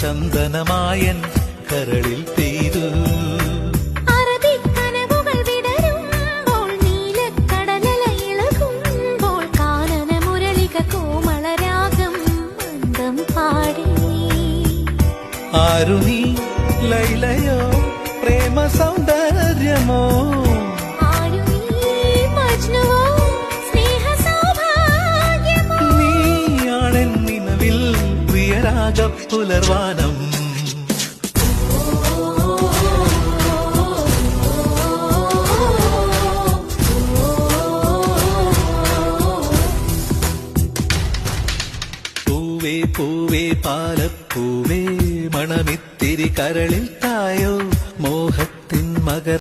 ചന്ദനമായൻ കരളിൽ പെയ്തു. അറബിക്കനവുകൾ വിടരുമ്പോൾ നീലക്കടലല ഇളകുമ്പോൾ കാനന മുരളിക കോമളരാഗം മന്ദം പാടി. ആരുണി ലൈലയോ പ്രേമ സൗന്ദര്യമോ, ആരുണി മജ്നുവോ സ്നേഹ സൗഭാഗ്യമോ, നീയാണെൻ നിലവിൽ പ്രിയരാഗ പുലർവാനം. പൂവേ പൂവേ പാലപ്പൂവേ മണമിത്തിരി കരളിൽ തായോ മോഹത്തിൻ മകർ